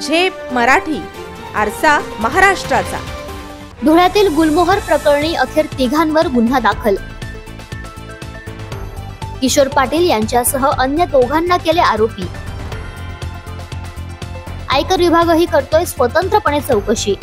झेप मराठी, आरसा महाराष्ट्राचा। धुळ्यातील गुलमोहर प्रकरणी अखेर तिघांवर गुन्हा दाखल। किशोर पाटील यांच्यासह अन्य दोघांना केले आरोपी। आयकर विभागही करतोय स्वतंत्रपणे चौकशी।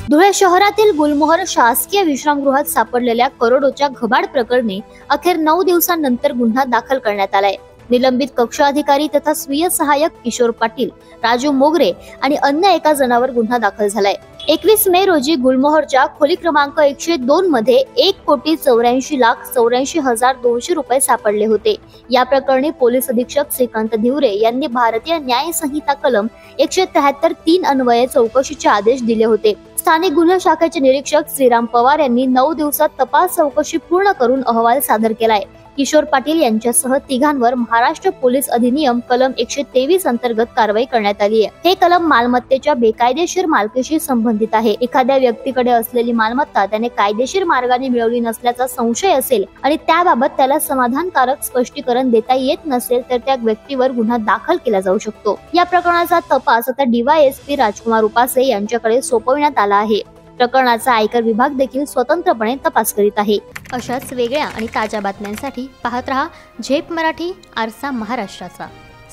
धुळे शहरातील गुलमोहर शासकीय विश्रामगृहात सापडलेल्या करोडोच्या घबाड प्रकरणी अखेर 9 दिवसांनंतर गुन्हा दाखल करण्यात आलाय। निलंबित कक्ष अधिकारी तथा स्वीय सहाय्यक किशोर पाटील, राजू मोगरे आणि अन्य एका जणांवर गुन्हा दाखल झालाय। 21 मे रोजी गुलमोहरच्या खोली क्रमांक 102 मध्ये 1,84,84,200 रुपये सापडले होते। या प्रकरणी पोलीस अधीक्षक श्रीकांत धिवरे यांनी भारतीय न्याय संहिता कलम 173(3) अन्वये चौकशीचे आदेश दिले होते। स्थानिक गुन्हे शाखेचे निरीक्षक श्रीराम पवार यांनी 9 दिवसात तपास चौकशी पूर्ण करून अहवाल सादर केलाय। किशोर पाटील यांच्यासह तिघांवर महाराष्ट्र पोलीस अधिनियम कलम 123 अंतर्गत कारवाई करण्यात आली आहे। हे कलम मालमत्तेच्या बेकायदेशीर मालकीशी संबंधित आहे। एखाद्या व्यक्तीकडे असलेली मालमत्ता त्याने कायदेशीर मार्गाने मिळवली नसल्याचा संशय असेल आणि त्याबाबत त्याला समाधानकारक स्पष्टीकरण देता येत नसेल तर त्या व्यक्तीवर गुन्हा दाखल केला जाऊ शकतो। या प्रकरणाचा तपास आता DYSP राजकुमार उपासे यांच्याकडे सोपविण्यात आला आहे। प्रकरणाचा आयकर विभाग देखील स्वतंत्रपणे तपास करीत आहे। अशाच वेगळ्या आणि ताज्या बातम्यांसाठी पाहत रहा झेप मराठी, आरसा महाराष्ट्राचा।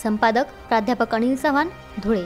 संपादक प्राध्यापक अनिल चव्हाण, धुळे।